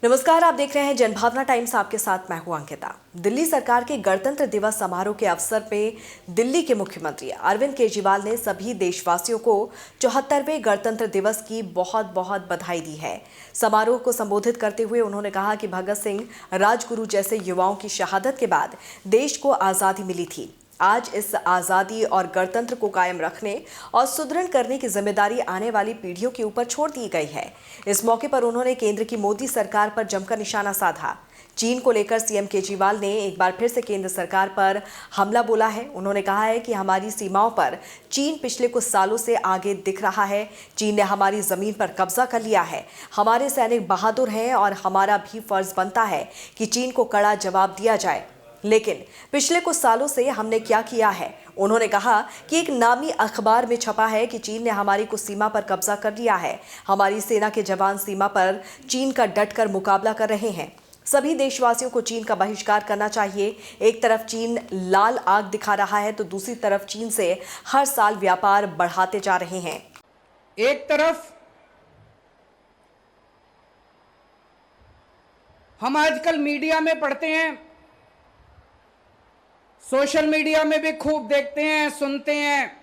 नमस्कार, आप देख रहे हैं जनभावना टाइम्स। आपके साथ मैं हूं अंकिता। दिल्ली सरकार के गणतंत्र दिवस समारोह के अवसर पे दिल्ली के मुख्यमंत्री अरविंद केजरीवाल ने सभी देशवासियों को 74वें गणतंत्र दिवस की बहुत बहुत बधाई दी है। समारोह को संबोधित करते हुए उन्होंने कहा कि भगत सिंह, राजगुरु जैसे युवाओं की शहादत के बाद देश को आज़ादी मिली थी। आज इस आज़ादी और गणतंत्र को कायम रखने और सुदृढ़ करने की जिम्मेदारी आने वाली पीढ़ियों के ऊपर छोड़ दी गई है। इस मौके पर उन्होंने केंद्र की मोदी सरकार पर जमकर निशाना साधा। चीन को लेकर सीएम केजरीवाल ने एक बार फिर से केंद्र सरकार पर हमला बोला है। उन्होंने कहा है कि हमारी सीमाओं पर चीन पिछले कुछ सालों से आगे दिख रहा है। चीन ने हमारी जमीन पर कब्जा कर लिया है। हमारे सैनिक बहादुर हैं और हमारा भी फर्ज बनता है कि चीन को कड़ा जवाब दिया जाए। लेकिन पिछले कुछ सालों से हमने क्या किया है? उन्होंने कहा कि एक नामी अखबार में छपा है कि चीन ने हमारी कुछ सीमा पर कब्जा कर लिया है। हमारी सेना के जवान सीमा पर चीन का डटकर मुकाबला कर रहे हैं। सभी देशवासियों को चीन का बहिष्कार करना चाहिए। एक तरफ चीन लाल आग दिखा रहा है तो दूसरी तरफ चीन से हर साल व्यापार बढ़ाते जा रहे हैं। एक तरफ हम आजकल मीडिया में पढ़ते हैं, सोशल मीडिया में भी खूब देखते हैं, सुनते हैं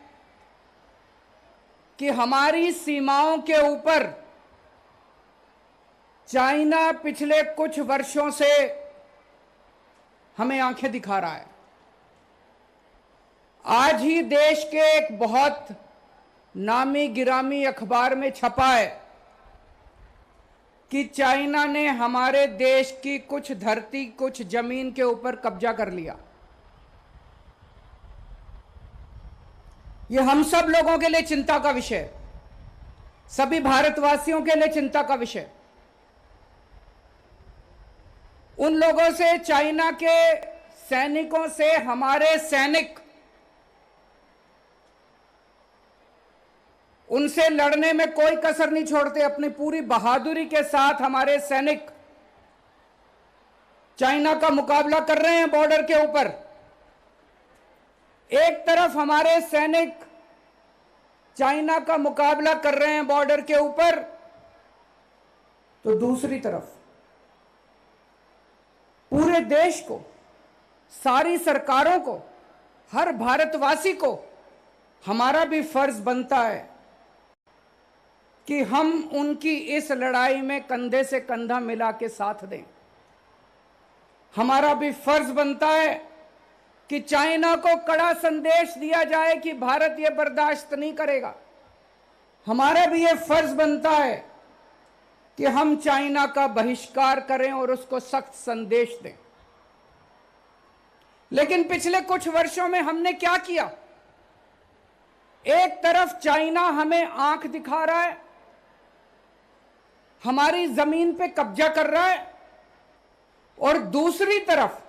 कि हमारी सीमाओं के ऊपर चाइना पिछले कुछ वर्षों से हमें आंखें दिखा रहा है। आज ही देश के एक बहुत नामी गिरामी अखबार में छपा है कि चाइना ने हमारे देश की कुछ धरती, कुछ जमीन के ऊपर कब्जा कर लिया। यह हम सब लोगों के लिए चिंता का विषय, सभी भारतवासियों के लिए चिंता का विषय। उन लोगों से, चाइना के सैनिकों से हमारे सैनिक, उनसे लड़ने में कोई कसर नहीं छोड़ते। अपनी पूरी बहादुरी के साथ हमारे सैनिक चाइना का मुकाबला कर रहे हैं बॉर्डर के ऊपर। एक तरफ हमारे सैनिक चाइना का मुकाबला कर रहे हैं बॉर्डर के ऊपर, तो दूसरी तरफ पूरे देश को, सारी सरकारों को, हर भारतवासी को हमारा भी फर्ज बनता है कि हम उनकी इस लड़ाई में कंधे से कंधा मिला के साथ दें। हमारा भी फर्ज बनता है कि चाइना को कड़ा संदेश दिया जाए कि भारत यह बर्दाश्त नहीं करेगा। हमारा भी यह फर्ज बनता है कि हम चाइना का बहिष्कार करें और उसको सख्त संदेश दें। लेकिन पिछले कुछ वर्षों में हमने क्या किया? एक तरफ चाइना हमें आंख दिखा रहा है, हमारी जमीन पे कब्जा कर रहा है, और दूसरी तरफ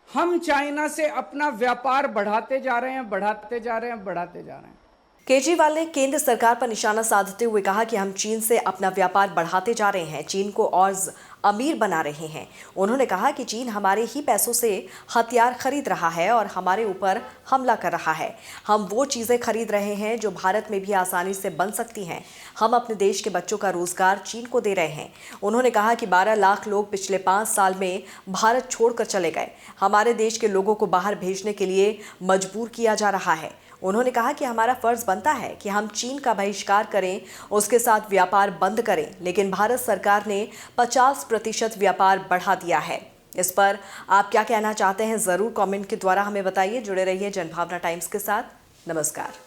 हम चाइना से अपना व्यापार बढ़ाते जा रहे हैं, बढ़ाते जा रहे हैं, बढ़ाते जा रहे हैं। केजरीवाल ने केंद्र सरकार पर निशाना साधते हुए कहा कि हम चीन से अपना व्यापार बढ़ाते जा रहे हैं, चीन को और अमीर बना रहे हैं। उन्होंने कहा कि चीन हमारे ही पैसों से हथियार खरीद रहा है और हमारे ऊपर हमला कर रहा है। हम वो चीज़ें खरीद रहे हैं जो भारत में भी आसानी से बन सकती हैं। हम अपने देश के बच्चों का रोजगार चीन को दे रहे हैं। उन्होंने कहा कि 12 लाख लोग पिछले 5 साल में भारत छोड़कर चले गए। हमारे देश के लोगों को बाहर भेजने के लिए मजबूर किया जा रहा है। उन्होंने कहा कि हमारा फर्ज बनता है कि हम चीन का बहिष्कार करें, उसके साथ व्यापार बंद करें, लेकिन भारत सरकार ने 50% व्यापार बढ़ा दिया है। इस पर आप क्या कहना चाहते हैं? ज़रूर कमेंट के द्वारा हमें बताइए। जुड़े रहिए जनभावना टाइम्स के साथ। नमस्कार।